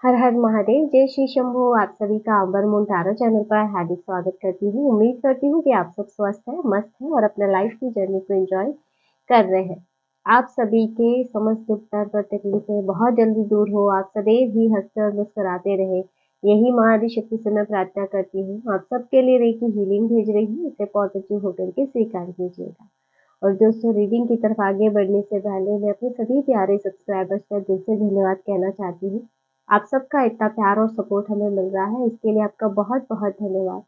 हर हर महादेव, जय श्री शंभू। आप सभी का अंबर मून टैरो चैनल पर हार्दिक स्वागत करती हूँ। उम्मीद करती हूँ कि आप सब स्वस्थ हैं, मस्त हैं और अपने लाइफ की जर्नी को एंजॉय कर रहे हैं। आप सभी के समस्त दुख दर्द और तकलीफें बहुत जल्दी दूर हो। आप सदैव ही हंसते और मुस्कुराते रहे, यही महाआदि शक्ति से मैं प्रार्थना करती हूँ। आप सबके लिए रेकी हीलिंग भेज रही हूँ, इसे पॉजिटिव होकर के स्वीकार कीजिएगा। और दोस्तों, रीडिंग की तरफ आगे बढ़ने से पहले मैं अपने सभी प्यारे सब्सक्राइबर्स का दिल से धन्यवाद कहना चाहती हूँ। आप सबका इतना प्यार और सपोर्ट हमें मिल रहा है, इसके लिए आपका बहुत बहुत धन्यवाद।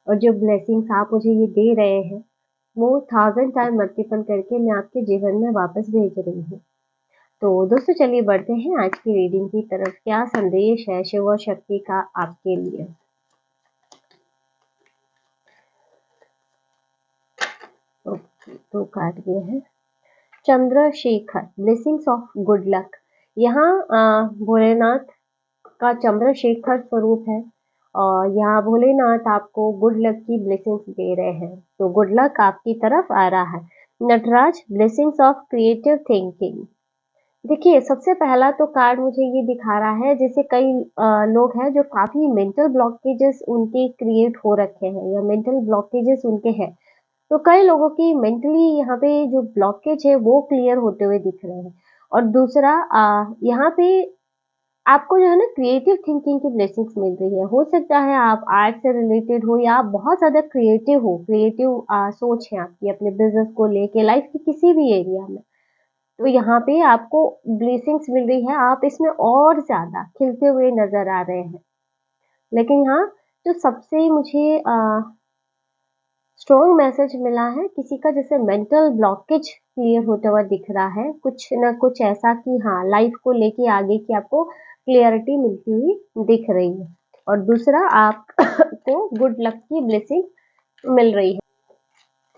और जो ब्लेसिंग्स आप मुझे ये दे रहे हैं, वो 1000 टाइम मल्टीपल करके मैं आपके जीवन में वापस भेज रही हूँ। तो दोस्तों, चलिए बढ़ते हैं आज की रीडिंग की तरफ। क्या संदेश है शिव और शक्ति का आपके लिए? ओके, तो कार्ड ये है Chandrashekhar, blessings of good luck. यहाँ भोलेनाथ का चंद्रशेखर स्वरूप है और यहाँ भोलेनाथ आपको गुड लक की ब्लेसिंग्स दे रहे हैं। तो गुड लक आपकी तरफ आ रहा है। Nataraj, blessings of creative thinking. देखिए, सबसे पहला तो कार्ड मुझे ये दिखा रहा है जैसे कई लोग हैं जो काफी मेंटल ब्लॉकेजेस उनके क्रिएट हो रखे हैं या मेंटल ब्लॉकेजेस उनके हैं। तो कई लोगों की मेंटली यहाँ पे जो ब्लॉकेज है वो क्लियर होते हुए दिख रहे हैं। और दूसरा, यहाँ पे आपको जो है ना क्रिएटिव थिंकिंग की ब्लेसिंग्स मिल रही है। हो सकता है आप आर्ट से रिलेटेड हो या आप बहुत ज़्यादा क्रिएटिव हो, क्रिएटिव सोच है आपकी अपने बिजनेस को लेके, लाइफ के किसी भी एरिया में। तो यहाँ पे आपको ब्लेसिंग्स मिल रही है, आप इसमें और ज़्यादा खिलते हुए नज़र आ रहे हैं। लेकिन यहाँ जो सबसे मुझे स्ट्रॉन्ग मैसेज मिला है, किसी का जैसे मेंटल ब्लॉकेज क्लियर होता हुआ दिख रहा है, कुछ ना कुछ ऐसा कि हाँ, लाइफ को लेके आगे की आपको क्लियरिटी मिलती हुई दिख रही है। और दूसरा, आपको गुड लक की ब्लेसिंग मिल रही है।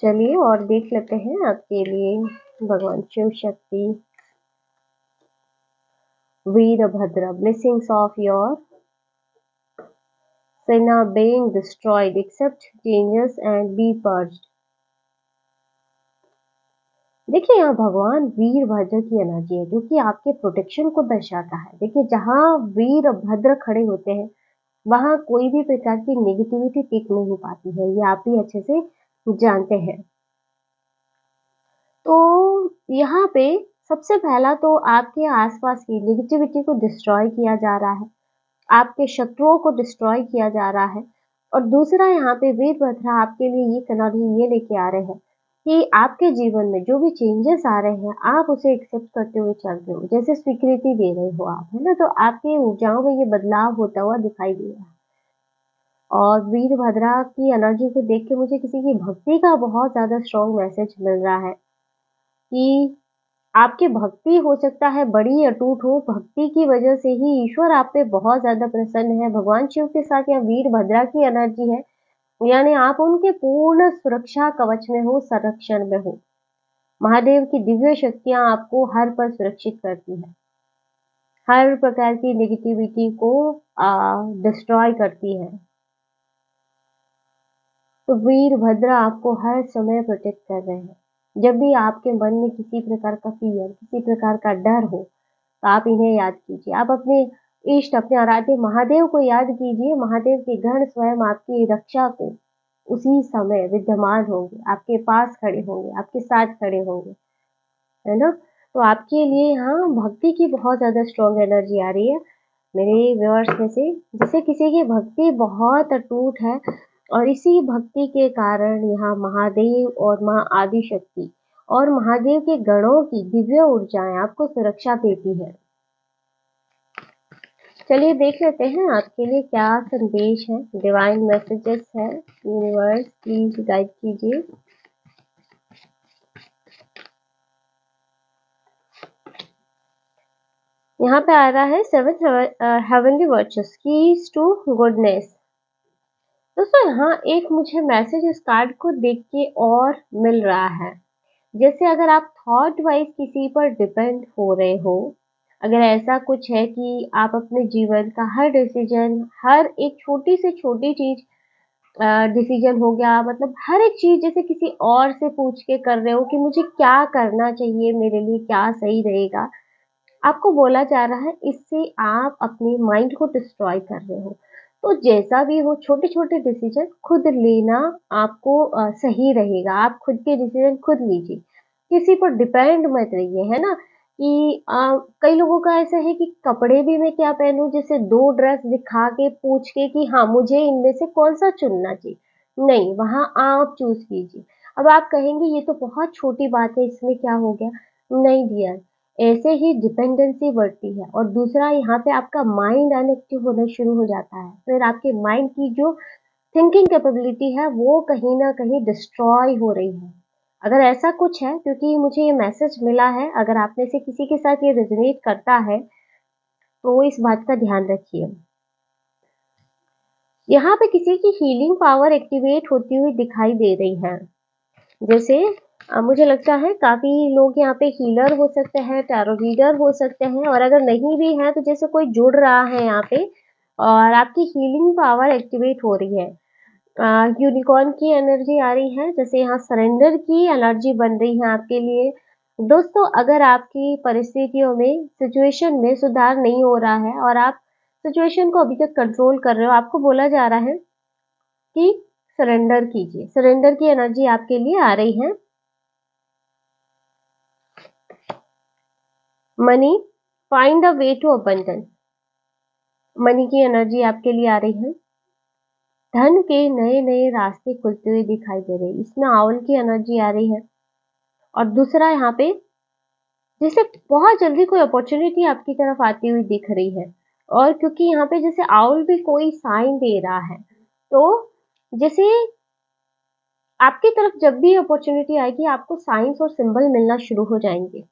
चलिए और देख लेते हैं आपके लिए भगवान Shiv Shakti, Virbhadra, blessings of your Sena being destroyed, accept changes and be purged। देखिए, यहाँ भगवान वीरभद्र की एनर्जी है जो कि आपके प्रोटेक्शन को दर्शाता है। देखिए, जहाँ वीरभद्र खड़े होते हैं वहां कोई भी प्रकार की नेगेटिविटी टिक नहीं पाती है, ये आप भी अच्छे से जानते हैं। तो यहाँ पे सबसे पहला तो आपके आसपास की नेगेटिविटी को डिस्ट्रॉय किया जा रहा है, आपके शत्रुओं को डिस्ट्रॉय किया जा रहा है। और दूसरा, यहाँ पे वीरभद्र आपके लिए ये एनर्जी ये लेके आ रहे हैं कि आपके जीवन में जो भी चेंजेस आ रहे हैं आप उसे एक्सेप्ट करते हुए चल रहे हो, जैसे स्वीकृति दे रहे हो आप, है ना। तो आपकी ऊर्जाओं में ये बदलाव होता हुआ दिखाई दे रहा है। और वीरभद्रा की एनर्जी को देख के मुझे किसी की भक्ति का बहुत ज्यादा स्ट्रॉन्ग मैसेज मिल रहा है कि आपकी भक्ति हो सकता है बड़ी अटूट हो, भक्ति की वजह से ही ईश्वर आप पे बहुत ज्यादा प्रसन्न है। भगवान शिव के साथ या वीरभद्रा की एनर्जी है, यानी आप उनके पूर्ण सुरक्षा कवच में हो, संरक्षण में हो। महादेव की दिव्य शक्तियां आपको हर पल सुरक्षित करती है, हर प्रकार की नेगेटिविटी को डिस्ट्रॉय करती है। तो वीरभद्र आपको हर समय प्रोटेक्ट कर रहे हैं। जब भी आपके मन में किसी प्रकार का फियर, किसी प्रकार का डर हो, तो आप इन्हें याद कीजिए। आप अपने इष्ट, अपने आराध्य महादेव को याद कीजिए। महादेव के गण स्वयं आपकी रक्षा को उसी समय विद्यमान होंगे, आपके पास खड़े होंगे, आपके साथ खड़े होंगे, है ना। तो आपके लिए यहाँ भक्ति की बहुत ज्यादा स्ट्रॉन्ग एनर्जी आ रही है मेरे व्यूअर्स में से, जैसे किसी की भक्ति बहुत अटूट है और इसी भक्ति के कारण यहाँ महादेव और माँ आदि शक्ति और महादेव के गणों की दिव्य ऊर्जाएं आपको सुरक्षा देती है। चलिए देख लेते हैं आपके लिए क्या संदेश है, डिवाइन मैसेजेस है। यूनिवर्स प्लीज गाइड कीजिए। यहाँ पे आ रहा है 7 heavenly virtuous, keys to goodness. दोस्तों, यहाँ एक मुझे मैसेज इस कार्ड को देख के और मिल रहा है, जैसे अगर आप थॉट वाइज किसी पर डिपेंड हो रहे हो, अगर ऐसा कुछ है कि आप अपने जीवन का हर डिसीजन, हर एक छोटी से छोटी चीज डिसीजन हो गया, मतलब हर एक चीज जैसे किसी और से पूछ के कर रहे हो कि मुझे क्या करना चाहिए, मेरे लिए क्या सही रहेगा, आपको बोला जा रहा है इससे आप अपने माइंड को डिस्ट्रॉय कर रहे हो। तो जैसा भी हो छोटे-छोटे डिसीज़न खुद लेना आपको सही रहेगा। आप खुद के डिसीज़न खुद लीजिए। किसी पर डिपेंड मत रहिए, है ना? कि कई लोगों का ऐसा है कि कपड़े भी मैं क्या पहनूँ, जैसे 2 ड्रेस दिखा के पूछ के कि हाँ, मुझे इनमें से कौन-सा चुनना चाहिए। नहीं, वहाँ आप चूज़ कीजिए। अब आप कहेंगे ये तो बहुत छोटी बात है, इसमें क्या हो गया? नहीं डियर, ऐसे ही डिपेंडेंसी बढ़ती है और दूसरा यहाँ पे आपका माइंड अनएक्टिव होना शुरू हो जाता है। फिर आपके माइंड की जो थिंकिंग कैपेबिलिटी है वो कहीं न कहीं डिस्ट्रॉय हो रही है। अगर ऐसा कुछ है, क्योंकि मुझे ये मैसेज मिला है, अगर आप में से किसी के साथ ये रेज़ोनेट करता है, तो इस बात का ध्यान रखिए। यहाँ पे किसी की हीलिंग पावर एक्टिवेट होती हुई दिखाई दे रही है। जैसे मुझे लगता है काफ़ी लोग यहाँ पे हीलर हो सकते हैं, टैरो रीडर हो सकते हैं, और अगर नहीं भी हैं तो जैसे कोई जुड़ रहा है यहाँ पे और आपकी हीलिंग पावर एक्टिवेट हो रही है। यूनिकॉर्न की एनर्जी आ रही है, जैसे यहाँ सरेंडर की एनर्जी बन रही है आपके लिए। दोस्तों, अगर आपकी परिस्थितियों में, सिचुएशन में सुधार नहीं हो रहा है और आप सिचुएशन को अभी तक कंट्रोल कर रहे हो, आपको बोला जा रहा है कि सरेंडर कीजिए। सरेंडर की एनर्जी आपके लिए आ रही है। Money, find a way to abundance. Money की एनर्जी आपके लिए आ रही है। धन के नए-नए रास्ते खुलते हुए दिखाई दे रहे हैं। इसमें आउल की एनर्जी आ रही है। और दूसरा यहाँ पे जैसे बहुत जल्दी कोई अपॉर्चुनिटी आपकी तरफ आती हुई दिख रही है। और क्योंकि यहाँ पे जैसे आउल भी कोई साइन दे रहा है, तो जैसे आपकी तरफ जब भी अपॉर्चुनिटी आएगी, आपको साइन्स और सिंबल मिलना शुरू हो जाएँगे।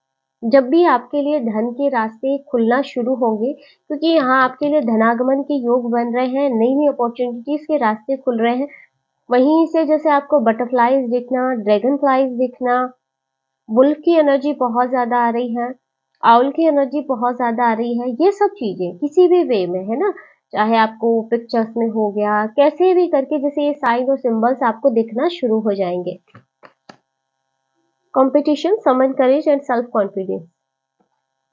जब भी आपके लिए धन के रास्ते खुलना शुरू होंगे, क्योंकि यहाँ आपके लिए धनागमन के योग बन रहे हैं, नई-नई अपॉर्चुनिटीज़ के रास्ते खुल रहे हैं। वहीं से जैसे आपको बटरफ्लाइज़ दिखना, ड्रैगन फ्लाइज़ दिखना, वुल्फ की एनर्जी बहुत ज़्यादा आ रही है, आउल की एनर्जी बहुत ज़्यादा आ रही है, ये सब चीज़ें किसी भी वे में, है ना? चाहे आपको पिक्चर्स में हो गया, कैसे भी करके जैसे ये साइन और सिंबल्स आपको दिखना शुरू हो जाएँगे। Competition, summon courage and self confidence.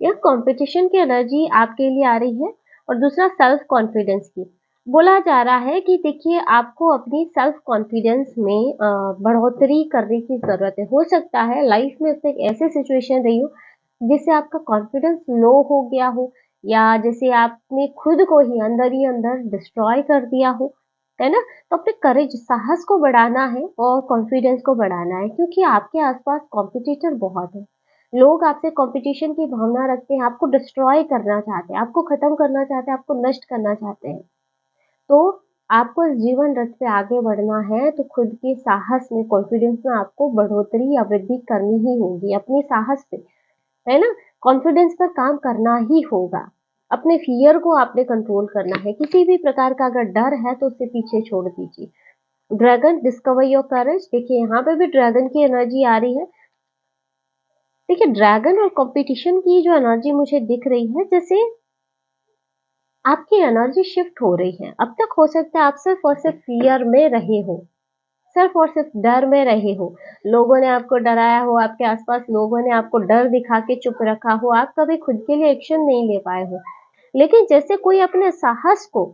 यह कंपटीशन की एनर्जी आपके लिए आ रही है और दूसरा सेल्फ कॉन्फिडेंस की। बोला जा रहा है कि देखिए आपको अपनी सेल्फ कॉन्फिडेंस में बढ़ोतरी करने की ज़रूरत है। हो सकता है लाइफ में अब तक ऐसी सिचुएशन रही हो जिससे आपका कॉन्फिडेंस लो हो गया हो, या जैसे आपने खुद को ही अंदर डिस्ट्रॉय कर दिया हो, है ना? तो अपने करेज, साहस को बढ़ाना है और कॉन्फिडेंस को बढ़ाना है, क्योंकि आपके आसपास कॉम्पिटिटर बहुत है। लोग आपसे कंपटीशन की भावना रखते हैं, आपको डिस्ट्रॉय करना चाहते हैं, आपको खत्म करना चाहते हैं, आपको नष्ट करना चाहते हैं। तो आपको इस जीवन रथ पे आगे बढ़ना है, तो खुद के साहस में, कॉन्फिडेंस में आपको बढ़ोतरी या वृद्धि करनी ही होगी, अपने साहस पे, है ना? कॉन्फिडेंस पर काम करना ही होगा। अपने फ़ियर को आपने कंट्रोल करना है, किसी भी प्रकार का अगर डर है तो उसे पीछे छोड़ दीजिए। ड्रैगन, डिस्कवर योर करेज। देखिए यहाँ पे भी ड्रैगन की एनर्जी आ रही है। देखिए ड्रैगन और कंपटीशन की जो एनर्जी मुझे दिख रही है, जैसे आपकी एनर्जी शिफ्ट हो रही है। अब तक हो सकता है आप सिर्फ और सिर्फ फियर में रहे हो, सिर्फ और सिर्फ डर में रहे हो। लोगों ने आपको डराया हो, आपके आसपास लोगों ने आपको डर दिखा के चुप रखा हो, आप कभी खुद के लिए एक्शन नहीं ले पाए हो। लेकिन जैसे कोई अपने साहस को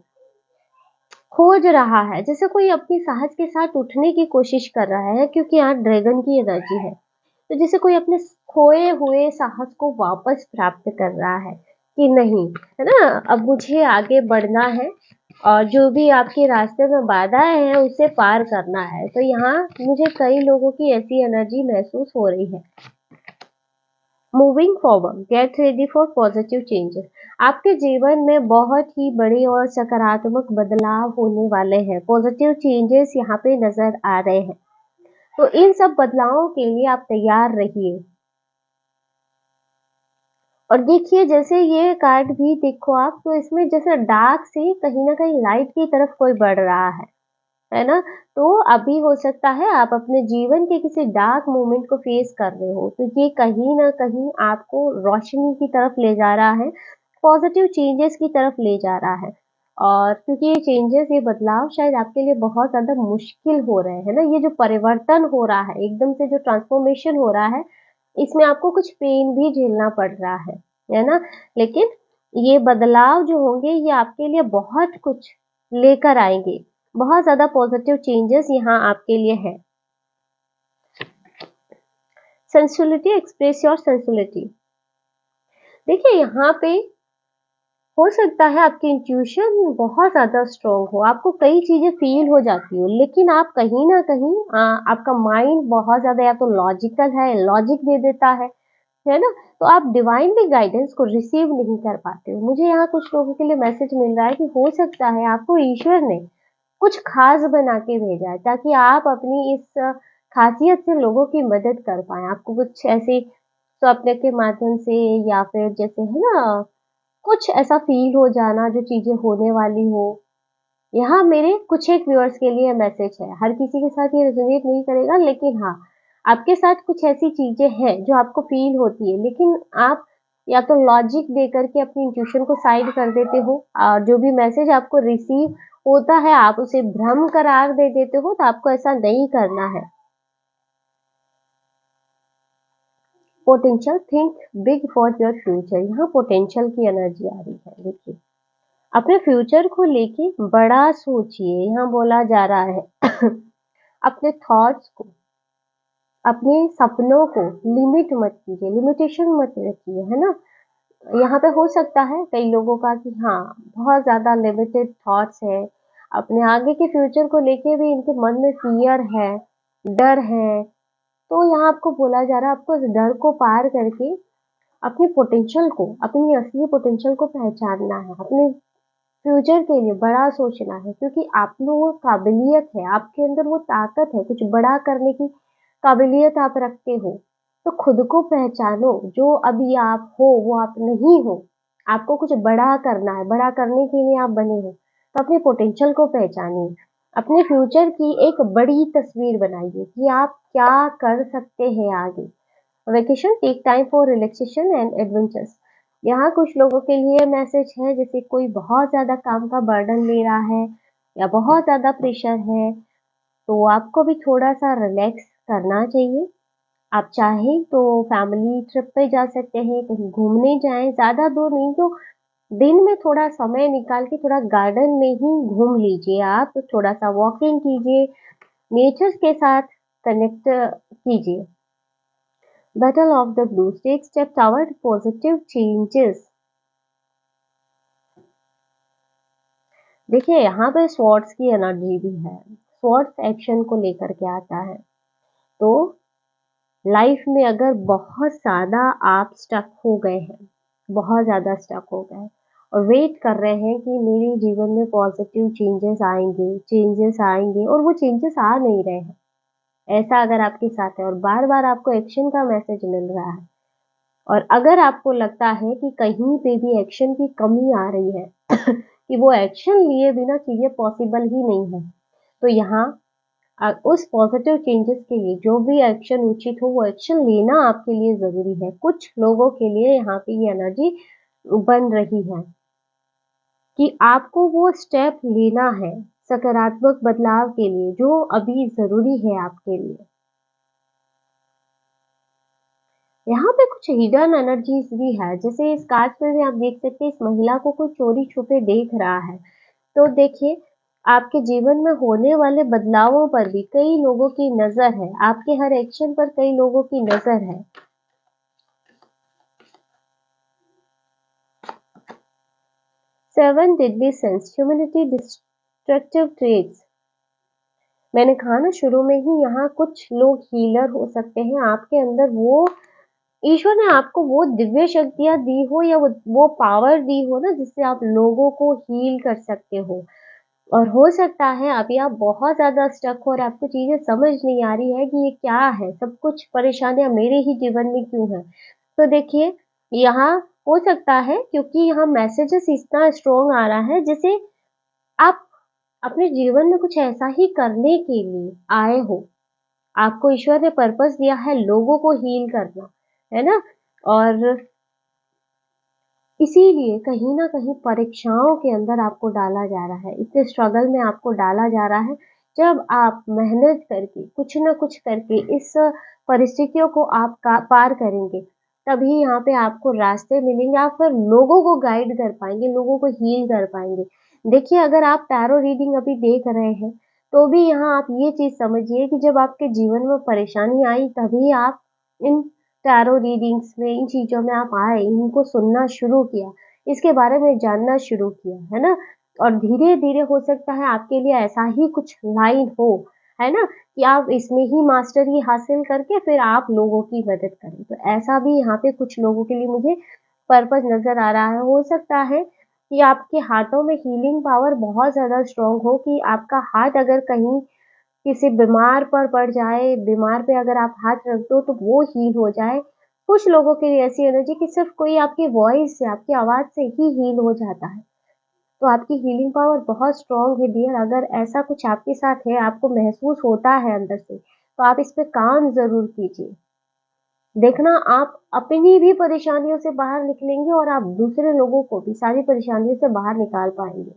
खोज रहा है, जैसे कोई अपनी साहस के साथ उठने की कोशिश कर रहा है, क्योंकि यहाँ ड्रैगन की एनर्जी है। तो जैसे कोई अपने खोए हुए साहस को वापस प्राप्त कर रहा है कि नहीं, है ना? अब मुझे आगे बढ़ना है और जो भी आपके रास्ते में बाधाएं हैं उसे पार करना है। तो यहाँ मुझे कई लोगों की ऐसी एनर्जी महसूस हो रही है। Moving forward, get ready for positive changes. आपके जीवन में बहुत ही बड़े और सकारात्मक बदलाव होने वाले हैं। पॉजिटिव चेंजेस यहाँ पे नजर आ रहे हैं, तो इन सब बदलावों के लिए आप तैयार रहिए। और देखिए जैसे ये कार्ड भी देखो आप, तो इसमें जैसे डार्क से कहीं न कहीं लाइट की तरफ कोई बढ़ रहा है ना? तो अभी हो सकता है आप अपने जीवन के किसी डार्क मोमेंट को फेस कर रहे हो, तो ये कहीं न कहीं आपको रोशनी की तरफ ले जा रहा है, पॉजिटिव चेंजेस की तरफ ले जा रहा है। और क्योंकि ये चेंजेस, ये बदलाव शायद आपके लिए बहुत ज़्यादा मुश्किल हो रहे हैं ना, ये जो परिवर्तन हो रहा है, एकदम से जो ट्रांसफॉर्मेशन हो रहा है, इसमें आपको कुछ पेन भी झेलना पड़ रहा है। है ना? लेकिन ये बदलाव जो होंगे ये आपके लिए बहुत कुछ लेकर आएँगे। बहुत ज़्यादा पॉज़िटिव चेंजेस यहाँ आपके लिए है। Sensuality, express your sensuality. देखिए यहाँ पे हो सकता है आपकी इंट्यूशन बहुत ज़्यादा स्ट्रॉन्ग हो, आपको कई चीज़ें फ़ील हो जाती हो, लेकिन आप कहीं न कहीं आपका माइंड बहुत ज़्यादा या तो लॉजिकल है, लॉजिक दे देता है ना? तो आप डिवाइनली गाइडेंस को रिसीव नहीं कर पाते हो। मुझे यहाँ कुछ लोगों के लिए मैसेज मिल रहा है कि हो सकता है आपको ईश्वर ने कुछ ख़ास बना के भेजा है ताकि आप अपनी इस ख़ासियत से लोगों की मदद कर पाएँ। आपको कुछ ऐसे स्वप्न के माध्यम से या फिर जैसे है ना कुछ ऐसा फ़ील हो जाना जो चीज़ें होने वाली हो। यहाँ मेरे कुछ एक व्यूअर्स के लिए मैसेज है, हर किसी के साथ ये रेज़ोनेट नहीं करेगा लेकिन हाँ, आपके साथ कुछ ऐसी चीज़ें हैं जो आपको फ़ील होती है लेकिन आप या तो लॉजिक देकर के अपनी इंट्यूशन को साइड कर देते हो और जो भी मैसेज आपको रिसीव होता है आप उसे भ्रम करार दे देते हो, तो आपको ऐसा नहीं करना है। Potential think big for your future, यहाँ पोटेंशियल की एनर्जी आ रही है, देखिए। अपने फ्यूचर को लेके बड़ा सोचिए, यहाँ बोला जा रहा है अपने थॉट्स को, अपने सपनों को लिमिट मत कीजिए, लिमिटेशन मत रखिए, है ना? यहाँ पे हो सकता है कई लोगों का कि हाँ, बहुत ज़्यादा लिमिटेड थॉट्स है, अपने आगे के फ्यूचर को लेके भी इनके मन में फ़ियर है, डर है, तो यहाँ आपको बोला जा रहा है आपको इस डर को पार करके अपने पोटेंशियल को, अपनी असली पोटेंशियल को पहचानना है, अपने फ्यूचर के लिए बड़ा सोचना है क्योंकि आप में वो काबिलियत है, आपके अंदर वो ताकत है, कुछ बड़ा करने की काबिलियत आप रखते हो। तो खुद को पहचानो, जो अभी आप हो वो आप नहीं हो। आपको कुछ बड़ा करना है, बड़ा करने के लिए आप बने हो। तो अपने पोटेंशियल को पहचानिए, अपने फ्यूचर की एक बड़ी तस्वीर बनाइए कि आप क्या कर सकते हैं आगे। Vacation take time for relaxation and adventures. यहाँ कुछ लोगों के लिए मैसेज है जैसे कोई बहुत ज़्यादा काम का बर्डन ले रहा है या बहुत ज़्यादा प्रेशर है, तो आपको भी थोड़ा-सा रिलैक्स करना चाहिए। आप चाहें तो फैमिली ट्रिप पे जा सकते हैं, कहीं घूमने जाएँ, ज़्यादा दूर नहीं तो दिन में थोड़ा समय निकाल के थोड़ा गार्डन में ही घूम लीजिए आप, थोड़ा-सा वॉकिंग कीजिए, नेचर के साथ कनेक्ट कीजिए। Battle of the Blues, take step toward positive changes। देखिए यहाँ पे स्वॉर्ड्स की एनर्जी भी है, स्वॉर्ड्स एक्शन को लेकर के आता है। तो लाइफ में अगर बहुत ज़्यादा आप स्टक हो गए हैं, बहुत ज़्यादा स्टक हो गए हैं और वेट कर रहे हैं कि मेरे जीवन में पॉजिटिव चेंजेस आएंगे और वो चेंजेस आ नहीं रहे हैं, ऐसा अगर आपके साथ है और बार बार आपको एक्शन का मैसेज मिल रहा है और अगर आपको लगता है कि कहीं पे भी एक्शन की कमी आ रही है कि वो एक्शन लिए बिना चीज़ें पॉसिबल ही नहीं है, तो यहाँ उस पॉजिटिव चेंजेस के लिए जो भी एक्शन उचित हो वो एक्शन लेना आपके लिए ज़रूरी है। कुछ लोगों के लिए यहाँ पे ये एनर्जी बन रही है कि आपको वो स्टेप लेना है सकारात्मक बदलाव के लिए जो अभी ज़रूरी है आपके लिए। यहाँ पे कुछ हिडन एनर्जीज भी है, जैसे इस कार्ड में भी आप देख सकते हैं इस महिला को कोई चोरी छुपे देख रहा है। तो देखिए आपके जीवन में होने वाले बदलावों पर भी कई लोगों की नजर है, आपके हर एक्शन पर कई लोगों की नजर है। Seven deadly sins, humanity destructive traits. मैंने कहा ना शुरू में ही यहाँ कुछ लोग हीलर हो सकते हैं, आपके अंदर वो ईश्वर ने आपको वो दिव्य शक्तियाँ दी हो या वो पावर दी हो ना जिससे आप लोगों को हील कर सकते हो। और हो सकता है अभी आप बहुत ज़्यादा स्टक हो और आपको चीज़ें समझ नहीं आ रही है कि ये क्या है, सब कुछ परेशानियाँ मेरे ही जीवन में क्यों है। तो देखिए यहाँ हो सकता है क्योंकि यहाँ मैसेजेस इतना स्ट्रॉन्ग आ रहा है जैसे आप अपने जीवन में कुछ ऐसा ही करने के लिए आए हो। आपको ईश्वर ने पर्पस दिया है लोगों को हील करना, है ना? और इसीलिए कहीं न कहीं परीक्षाओं के अंदर आपको डाला जा रहा है, इतने स्ट्रगल में आपको डाला जा रहा है। जब आप मेहनत करके, कुछ न कुछ करके इस परिस्थितियों को आप का पार करेंगे, तभी यहाँ पे आपको रास्ते मिलेंगे, आप फिर लोगों को गाइड कर पाएँगे, लोगों को हील कर पाएँगे। देखिए, अगर आप टैरो रीडिंग अभी देख रहे हैं, तो भी यहाँ आप ये चीज़ समझिए कि जब आपके जीवन में परेशानी आई, तभी आप इन टैरो रीडिंग्स में, इन चीज़ों में आप आए, इनको सुनना शुरू किया, इसके बारे में जानना शुरू किया, है ना? और धीरे-धीरे हो सकता है आपके लिए ऐसा ही कुछ लाइन हो, है ना? कि आप इसमें ही मास्टरी हासिल करके फिर आप लोगों की मदद करें। तो ऐसा भी यहाँ पे कुछ लोगों के लिए मुझे पर्पज़ नज़र आ रहा है। हो सकता है कि आपके हाथों में हीलिंग पावर बहुत ज़्यादा स्ट्रॉन्ग हो, कि आपका हाथ अगर कहीं किसी बीमार पर पड़ जाए, बीमार पे अगर आप हाथ रख दो तो वो हील हो जाए। कुछ लोगों के लिए ऐसी एनर्जी कि सिर्फ़ कोई आपकी वॉइस से, आपकी आवाज़ से ही हील हो जाता है। तो आपकी हीलिंग पावर बहुत स्ट्रॉन्ग है डियर, अगर ऐसा कुछ आपके साथ है, आपको महसूस होता है अंदर से, तो आप इस पे काम ज़रूर कीजिए। देखना आप अपनी भी परेशानियों से बाहर निकलेंगे और आप दूसरे लोगों को भी सारी परेशानियों से बाहर निकाल पाएँगे।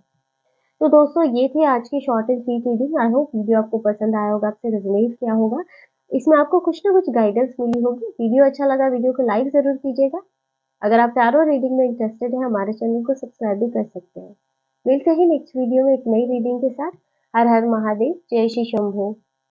तो दोस्तों, ये थी आज की short and sweet reading. I hope video आपको पसंद आया होगा, आपसे रेज़ोनेट किया होगा। इसमें आपको कुछ ना कुछ गाइडेंस मिली होगी। वीडियो अच्छा लगा, वीडियो को लाइक ज़रूर कीजिएगा। अगर आप टैरो रीडिंग में इंटरेस्टेड हैं, हमारे चैनल को सब्सक्राइब भी कर सकते हैं। मिलते हैं नेक्स्ट वीडियो में एक नई रीडिंग के साथ। हर हर महादेव, जय श्री शंभू।